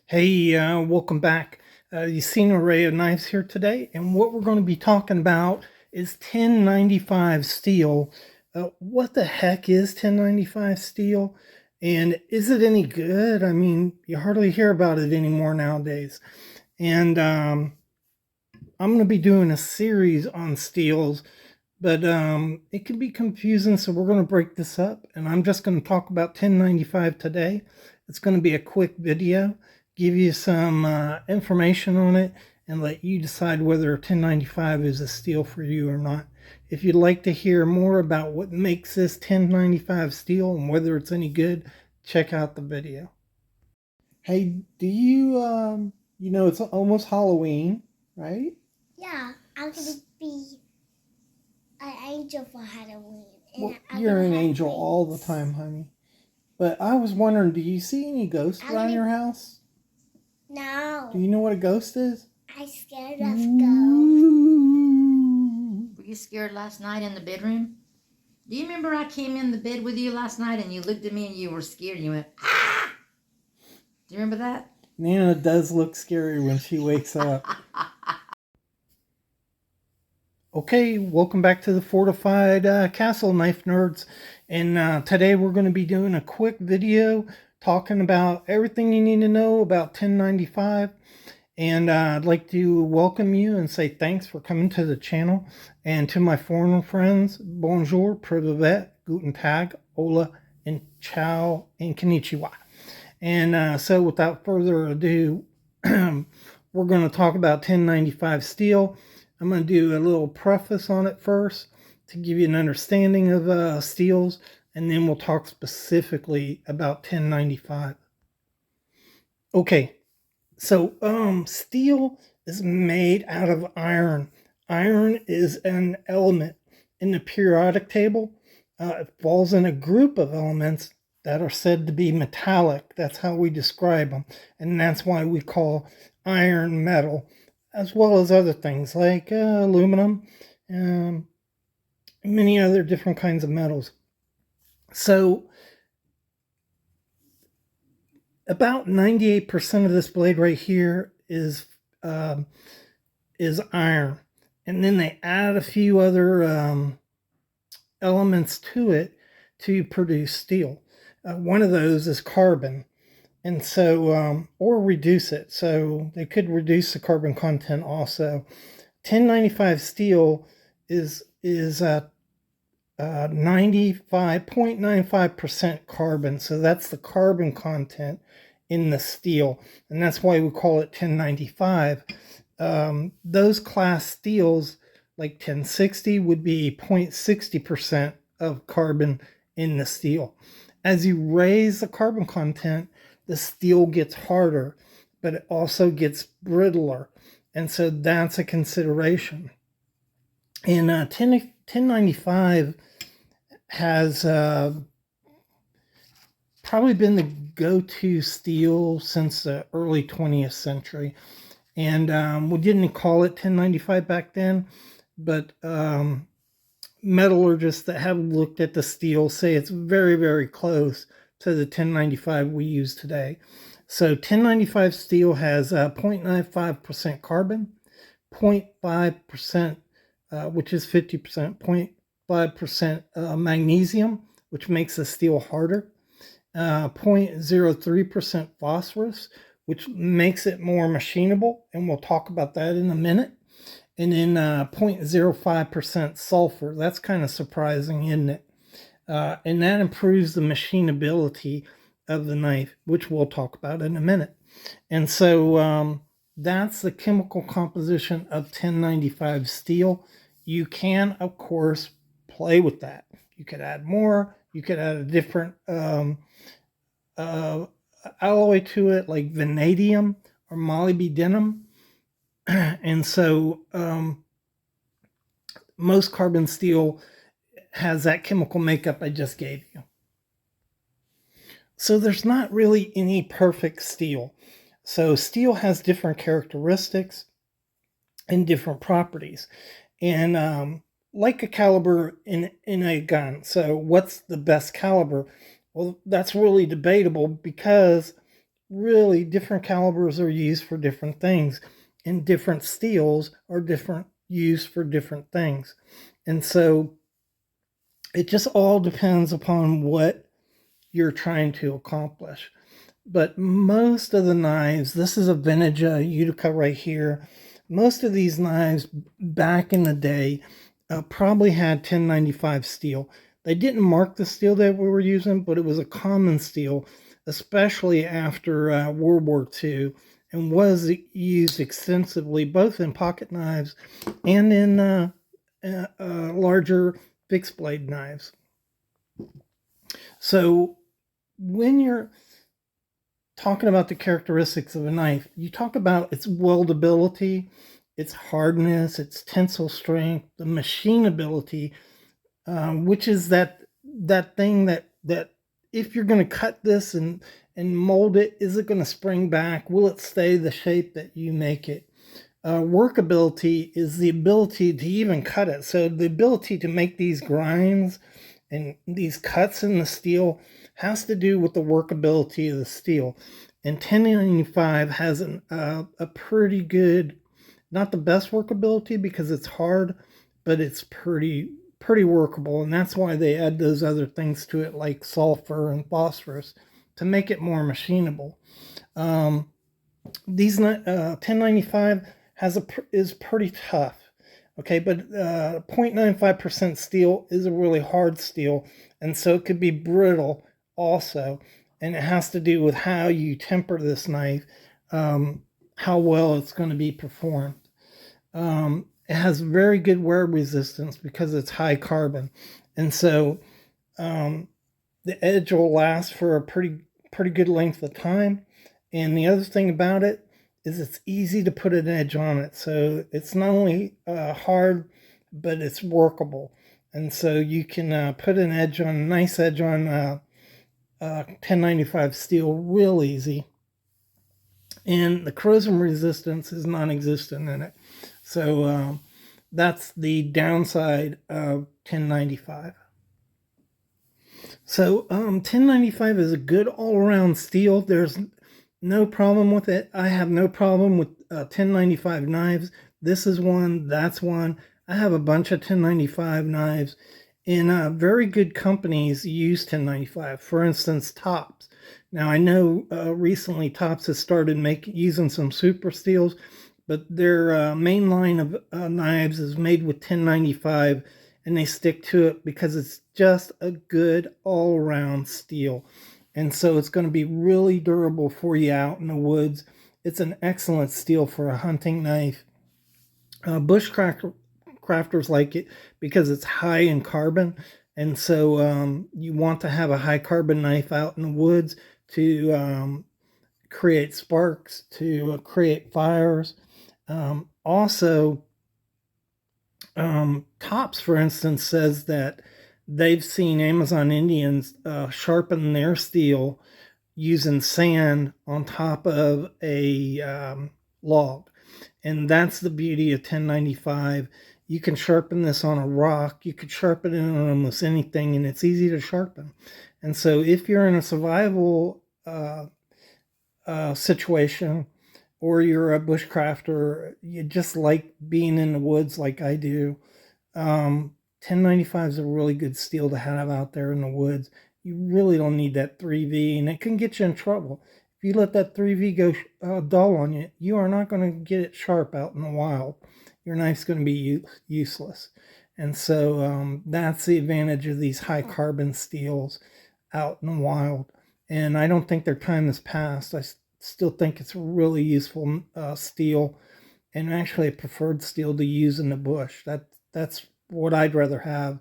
Hey, welcome back. You've seen an array of knives here today, and what we're going to be talking about is 1095 steel. What the heck is 1095 steel, and is it any good? I mean, you hardly hear about it anymore nowadays. And I'm going to be doing a series on steels, but it can be confusing, so we're going to break this up, and I'm just going to talk about 1095 today. It's going to be a quick video, give you some information on it, and let you decide whether 1095 is a steel for you or not. If you'd like to hear more about what makes this 1095 steel and whether it's any good, check out the video. Hey, do you it's almost Halloween, right? Yeah, I'm gonna be an angel for Halloween. Well, you're an angel wings all the time, honey. But I was wondering, do you see any ghosts around your house? No. Do you know what a ghost is? I'm scared of ghosts. Were you scared last night in the bedroom? Do you remember I came in the bed with you last night and you looked at me and you were scared and you went, ah! Do you remember that? Nana does look scary when she wakes up. Okay, welcome back to the Fortified Castle Knife Nerds. And today we're going to be doing a quick video talking about everything you need to know about 1095. And I'd like to welcome you and say thanks for coming to the channel. And to my foreign friends, bonjour, privet, guten tag, hola, and ciao, and konnichiwa. And so without further ado, we're going to talk about 1095 steel. I'm going to do a little preface on it first to give you an understanding of steels, and then we'll talk specifically about 1095. Okay, so steel is made out of iron. Iron is an element in the periodic table. It falls in a group of elements that are said to be metallic. That's how we describe them, and that's why we call iron metal, as well as other things like aluminum, many other different kinds of metals. So about 98% of this blade right here is iron, and then they add a few other elements to it to produce steel. One of those is carbon. And so, or reduce it. So they could reduce the carbon content also. 1095 steel is 95.95% carbon. So that's the carbon content in the steel. And that's why we call it 1095. Those class steels like 1060 would be 0.60% of carbon in the steel. As you raise the carbon content, the steel gets harder, but it also gets brittler. And so that's a consideration. And 1095 has probably been the go-to steel since the early 20th century. And we didn't call it 1095 back then, but metallurgists that have looked at the steel say it's very, very close to the 1095 we use today. So 1095 steel has 0.95% carbon, 0.5%, which is 50%, 0.5% magnesium, which makes the steel harder, 0.03% phosphorus, which makes it more machinable, and we'll talk about that in a minute. And then 0.05% sulfur. That's kind of surprising, isn't it? And that improves the machinability of the knife, which we'll talk about in a minute. And so that's the chemical composition of 1095 steel. You can, of course, play with that. You could add more. You could add a different alloy to it, like vanadium or molybdenum. And so most carbon steel has that chemical makeup I just gave you. So there's not really any perfect steel. So steel has different characteristics and different properties. And like a caliber in a gun. So what's the best caliber? Well, that's really debatable because really different calibers are used for different things, and different steels are different used for different things. And so it just all depends upon what you're trying to accomplish. But most of the knives, this is a vintage Utica right here. Most of these knives back in the day probably had 1095 steel. They didn't mark the steel that we were using, but it was a common steel, especially after World War II, and was used extensively both in pocket knives and in larger fixed blade knives. So when you're talking about the characteristics of a knife, you talk about its weldability, its hardness, its tensile strength, the machinability, which is that thing that if you're going to cut this and mold it, is it going to spring back? Will it stay the shape that you make it? Workability is the ability to even cut it. So the ability to make these grinds and these cuts in the steel has to do with the workability of the steel. And 1095 has a pretty good, not the best workability because it's hard, but it's pretty workable. And that's why they add those other things to it like sulfur and phosphorus to make it more machinable. These 1095 is pretty tough. Okay, but 0.95% steel is a really hard steel, and so it could be brittle also. And it has to do with how you temper this knife, how well it's going to be performed. It has very good wear resistance because it's high carbon, and so the edge will last for a pretty good length of time. And the other thing about it is it's easy to put an edge on it. So it's not only hard, but it's workable. And so you can put an edge on, a nice edge on 1095 steel real easy. And the corrosion resistance is non-existent in it. So that's the downside of 1095. So 1095 is a good all-around steel. There's no problem with it. I have no problem with 1095 knives. This is one, that's one. I have a bunch of 1095 knives, and very good companies use 1095. For instance, Tops. Now I know recently Tops has started using some super steels, but their main line of knives is made with 1095, and they stick to it because it's just a good all-around steel. And so it's going to be really durable for you out in the woods. It's an excellent steel for a hunting knife. Bushcrafters like it because it's high in carbon. And so you want to have a high carbon knife out in the woods to create sparks, to create fires. Also, Tops, for instance, says that they've seen Amazon Indians sharpen their steel using sand on top of a log. And that's the beauty of 1095. You can sharpen this on a rock. You could sharpen it on almost anything, and it's easy to sharpen. And so if you're in a survival situation, or you're a bushcrafter, you just like being in the woods like I do, 1095 is a really good steel to have out there in the woods. You really don't need that 3V, and it can get you in trouble. If you let that 3V go dull on you, you are not going to get it sharp out in the wild. Your knife's going to be useless. And so that's the advantage of these high carbon steels out in the wild. And I don't think their time has passed. I still think it's a really useful steel, and actually a preferred steel to use in the bush. That's what I'd rather have.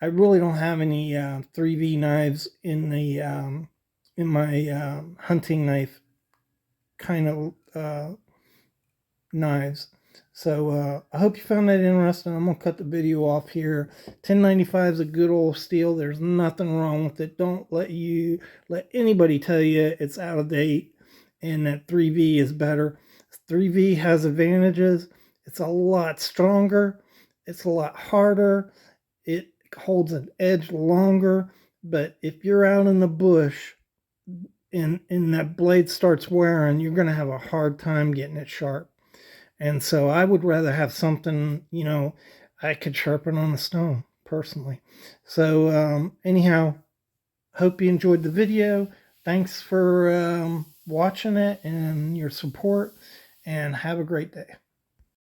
I really don't have any 3V knives in the in my hunting knife kind of knives. So I hope you found that interesting. I'm gonna cut the video off here. 1095 is a good old steel. There's nothing wrong with it. Don't let anybody tell you it's out of date and that 3V is better. 3V has advantages. It's a lot stronger. It's a lot harder. It holds an edge longer. But if you're out in the bush and that blade starts wearing, you're going to have a hard time getting it sharp. And so I would rather have something, I could sharpen on the stone personally. So anyhow, hope you enjoyed the video. Thanks for watching it and your support, and have a great day.